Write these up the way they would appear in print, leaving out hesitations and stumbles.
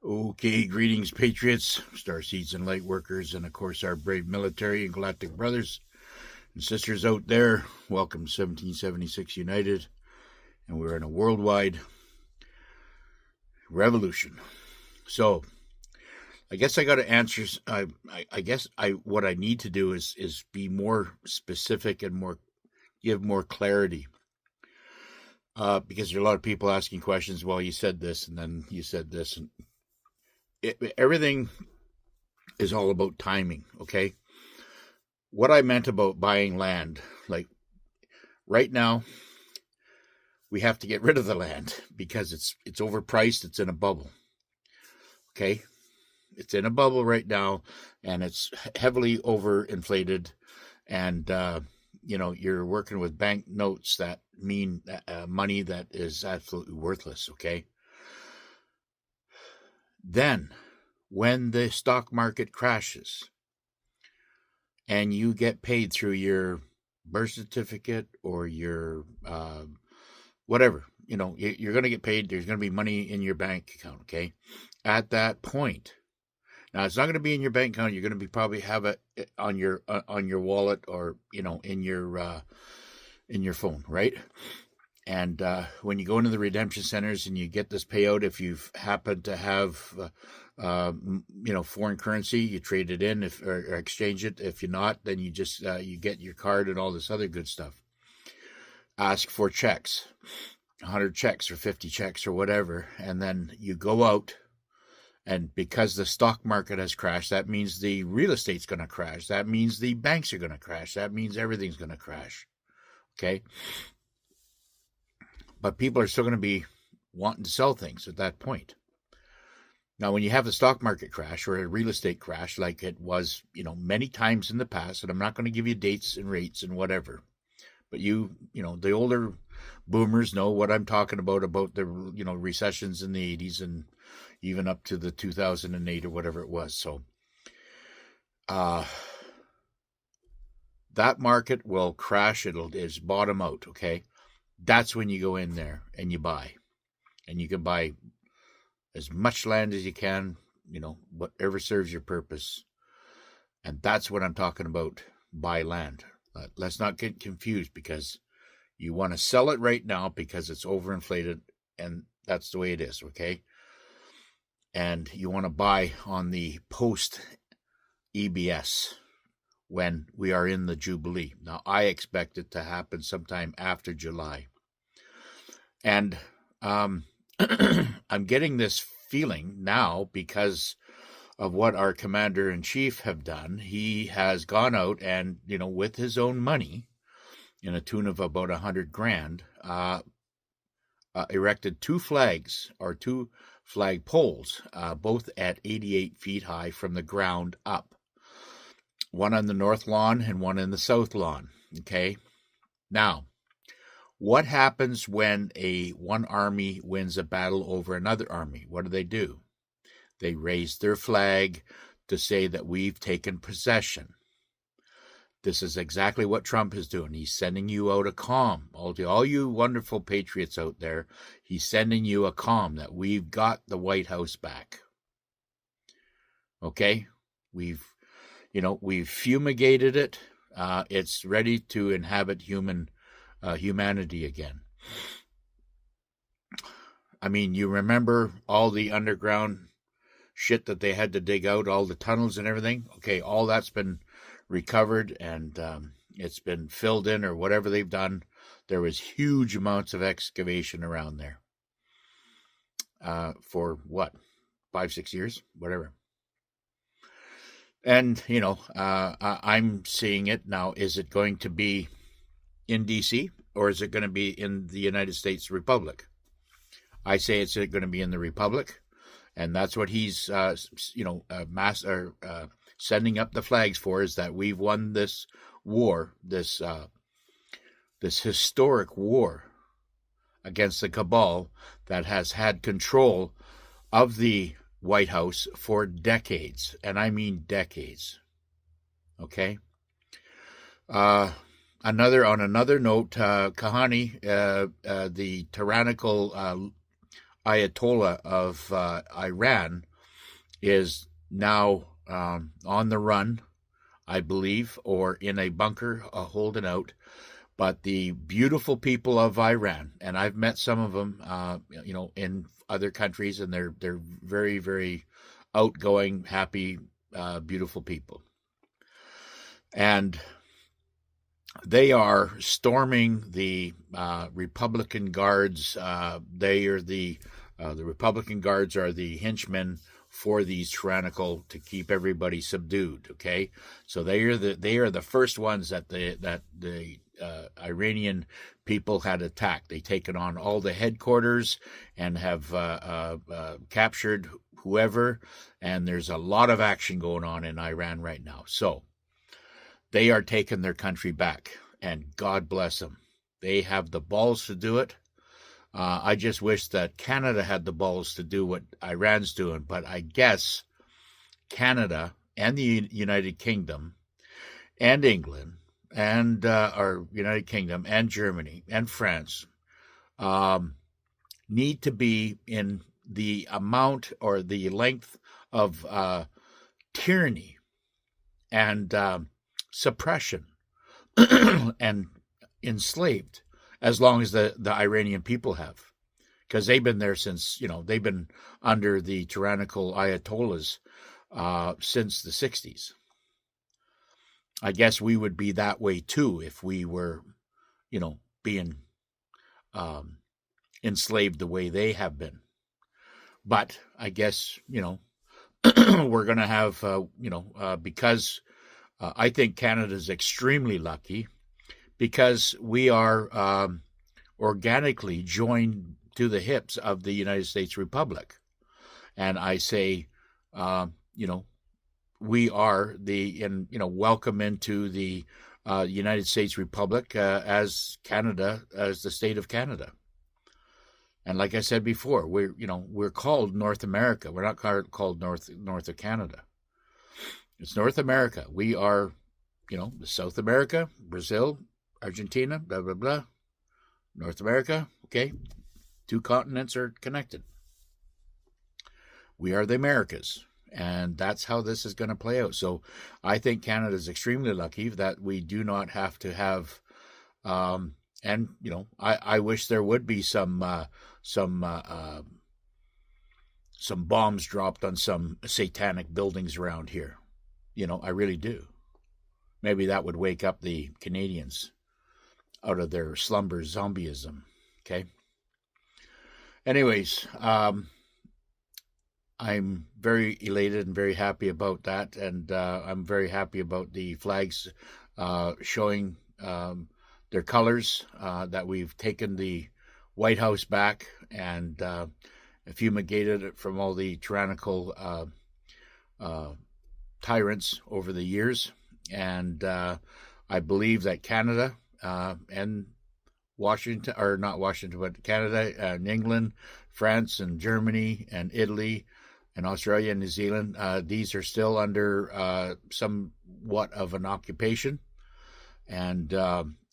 Okay, greetings, patriots, starseeds and light workers, and of course our brave military and galactic brothers and sisters out there. Welcome, 1776 United, and we're in a worldwide revolution. So, I guess I got to answer. I guess what I need to do is be more specific and give more clarity. Because there are a lot of people asking questions. Well, you said this, and then you said this, and everything is all about timing, okay? What I meant about buying land, like right now, we have to get rid of the land because it's overpriced, it's in a bubble, okay? It's in a bubble right now, and it's heavily overinflated, and you're working with bank notes that mean money that is absolutely worthless, okay? Then, when the stock market crashes and you get paid through your birth certificate or your whatever, you're going to get paid. There's going to be money in your bank account, okay? At that point, now it's not going to be in your bank account. You're going to probably have it on your wallet or in your phone, right? And when you go into the redemption centers and you get this payout, if you've happened to have, foreign currency, you trade it in or exchange it. If you're not, then you just you get your card and all this other good stuff. Ask for checks, 100 checks or 50 checks or whatever, and then you go out. And because the stock market has crashed, that means the real estate's going to crash. That means the banks are going to crash. That means everything's going to crash. Okay. But people are still going to be wanting to sell things at that point. Now, when you have the stock market crash or a real estate crash, like it was, many times in the past, and I'm not going to give you dates and rates and whatever, but the older boomers know what I'm talking about the, recessions in the 80s and even up to the 2008 or whatever it was. So, that market will crash. It's bottom out. Okay. That's when you go in there and you buy. And you can buy as much land as you can, whatever serves your purpose. And that's what I'm talking about, buy land. Let's not get confused, because you want to sell it right now because it's overinflated, and that's the way it is, okay? And you want to buy on the post-EBS when we are in the Jubilee. Now, I expect it to happen sometime after July. And I'm getting this feeling now because of what our commander-in-chief have done. He has gone out and, with his own money, in a tune of about $100,000, erected two flags, or two flag poles, both at 88 feet high from the ground up. One on the north lawn and one in the south lawn, okay? Now, what happens when one army wins a battle over another army? What do? They raise their flag to say that we've taken possession. This is exactly what Trump is doing. He's sending you out a comm. All you wonderful patriots out there, he's sending you a comm that we've got the White House back. Okay? We've fumigated it. It's ready to inhabit humanity again. I mean, you remember all the underground shit that they had to dig out, all the tunnels and everything? Okay, all that's been recovered, and it's been filled in, or whatever they've done. There was huge amounts of excavation around there for 5-6 years, whatever. And, I'm seeing it now. Is it going to be in D.C., or is it going to be in the United States Republic? I say it's going to be in the Republic, and that's what he's, sending up the flags for, is that we've won this war, this historic war against the cabal that has had control of the White House for decades, and I mean decades. Okay. On another note, Kahani, the tyrannical Ayatollah of Iran, is now on the run, I believe, or in a bunker holding out. But the beautiful people of Iran, and I've met some of them, in other countries, and they're very, very outgoing, happy, beautiful people. And they are storming the Republican guards. The Republican guards are the henchmen for these tyrannical to keep everybody subdued. Okay, so they are the first ones that the Iranian people had attacked. They taken on all the headquarters and have captured whoever. And there's a lot of action going on in Iran right now. So they are taking their country back, and God bless them. They have the balls to do it. I just wish that Canada had the balls to do what Iran's doing, but I guess Canada and the United Kingdom and England and our United Kingdom and Germany and France need to be in the amount or the length of tyranny and suppression and enslaved as long as the Iranian people have, because they've been there since, they've been under the tyrannical Ayatollahs since the 60s. I guess we would be that way too if we were, being enslaved the way they have been. But I guess, we're going to have, because I think Canada is extremely lucky because we are organically joined to the hips of the United States Republic. And I say, we are welcome into the United States Republic as Canada, as the state of Canada. And like I said before, we're called North America. We're not called North of Canada. It's North America. We are, South America, Brazil, Argentina, blah, blah, blah. North America, okay. 2 continents are connected. We are the Americas. And that's how this is going to play out. So I think Canada is extremely lucky that we do not have to have, I wish there would be some bombs dropped on some satanic buildings around here. I really do. Maybe that would wake up the Canadians out of their slumber zombieism. Okay. Anyways, I'm very elated and very happy about that. And I'm very happy about the flags showing their colors, that we've taken the White House back and fumigated it from all the tyrannical tyrants over the years. And I believe that Canada and Washington, or not Washington, but Canada and England, France and Germany and Italy and Australia and New Zealand, these are still under somewhat of an occupation. And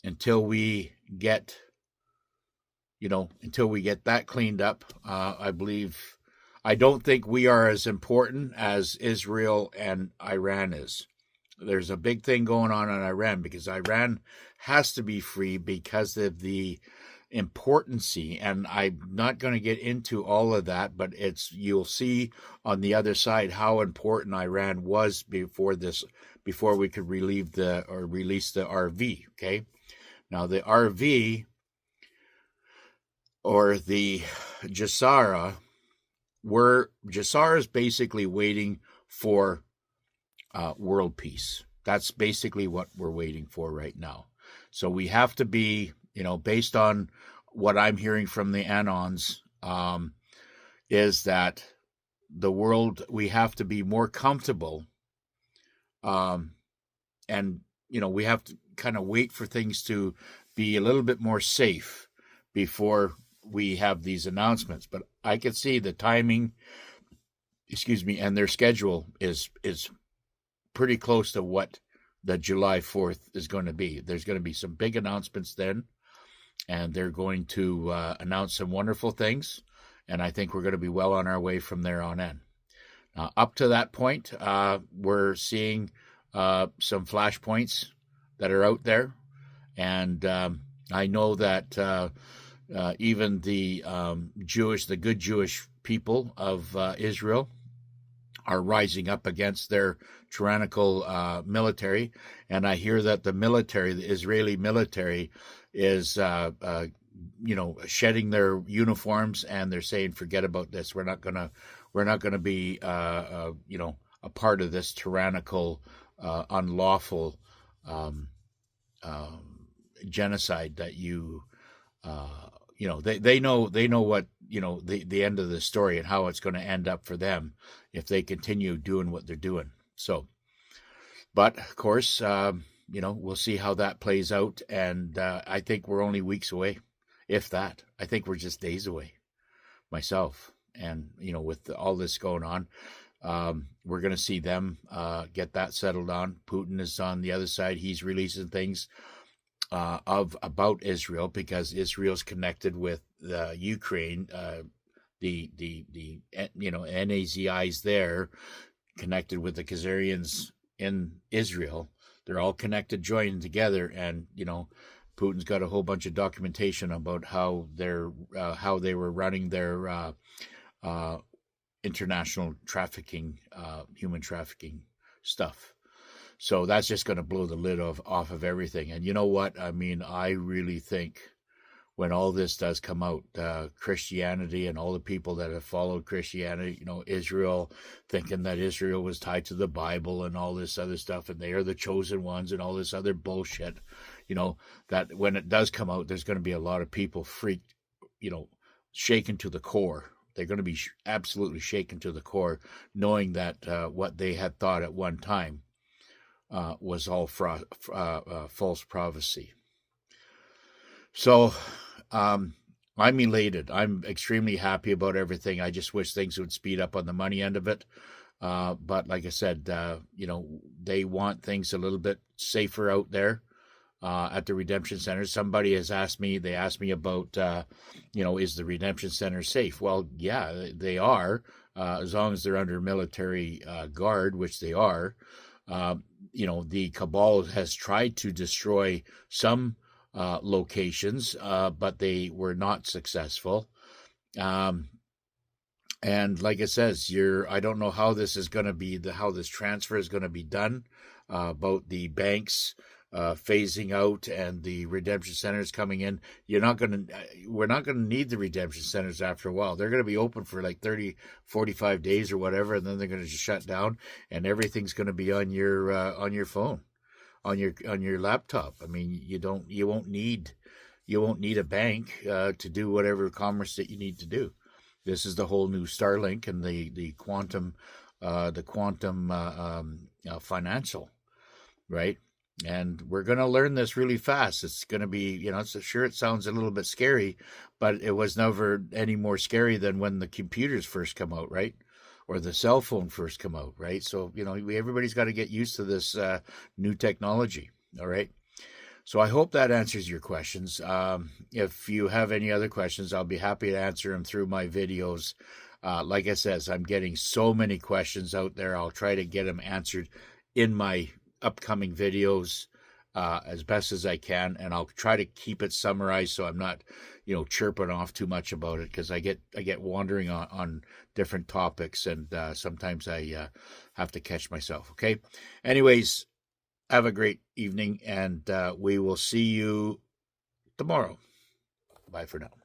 until we get that cleaned up, I don't think we are as important as Israel and Iran is. There's a big thing going on in Iran because Iran has to be free because of the importancy, and I'm not going to get into all of that, but you'll see on the other side how important Iran was before we could release the RV. Okay, now the RV or the Jassara is basically waiting for world peace. That's basically what we're waiting for right now. So we have to be, based on what I'm hearing from the Anons, is that the world, we have to be more comfortable. And, we have to kind of wait for things to be a little bit more safe before we have these announcements. But I could see the timing, and their schedule is pretty close to what the July 4th is going to be. There's going to be some big announcements then, and they're going to announce some wonderful things, and I think we're going to be well on our way from there on in. Up to that point, we're seeing some flashpoints that are out there, and I know that even the the good Jewish people of Israel are rising up against their tyrannical military, and I hear that the Israeli military, is shedding their uniforms, and they're saying, "Forget about this. We're not gonna be a part of this tyrannical, unlawful um, genocide that you." They know what the end of the story and how it's going to end up for them if they continue doing what they're doing. So, but of course, we'll see how that plays out, and I think we're only weeks away, if that. I think we're just days away, myself. And with all this going on, we're going to see them get that settled on. Putin is on the other side. He's releasing things about Israel, because Israel's connected with Ukraine, the Nazis there, connected with the Khazarians in Israel. They're all connected, joined together, and Putin's got a whole bunch of documentation about how they were running their international trafficking, human trafficking stuff. So that's just going to blow the lid off of everything. And you know what? I mean, I really think when all this does come out, Christianity and all the people that have followed Christianity, Israel, thinking that Israel was tied to the Bible and all this other stuff, and they are the chosen ones and all this other bullshit, that when it does come out, there's going to be a lot of people freaked, shaken to the core. They're going to be absolutely shaken to the core, knowing that what they had thought at one time was all false prophecy. So I'm elated. I'm extremely happy about everything. I just wish things would speed up on the money end of it. But like I said, they want things a little bit safer out there at the redemption center. Somebody has asked me, about, is the redemption center safe? Well, yeah, they are, as long as they're under military guard, which they are. The cabal has tried to destroy some locations, but they were not successful. And like it says, I don't know how this is going to be, how this transfer is going to be done, about the banks phasing out and the redemption centers coming in. We're not going to need the redemption centers after a while. They're going to be open for like 30, 45 days or whatever, and then they're going to just shut down, and everything's going to be on your phone, on your laptop. I mean, you won't need a bank to do whatever commerce that you need to do. This is the whole new Starlink and the quantum financial, right? And we're going to learn this really fast. It's going to be, sure, it sounds a little bit scary, but it was never any more scary than when the computers first come out, right? Or the cell phone first come out, right? So, everybody's got to get used to this new technology, all right? So I hope that answers your questions. If you have any other questions, I'll be happy to answer them through my videos. Like I said, I'm getting so many questions out there. I'll try to get them answered in my upcoming videos as best as I can, and I'll try to keep it summarized so I'm not, chirping off too much about it, because I get wandering on different topics, and sometimes I have to catch myself. Okay. Anyways, have a great evening, and we will see you tomorrow. Bye for now.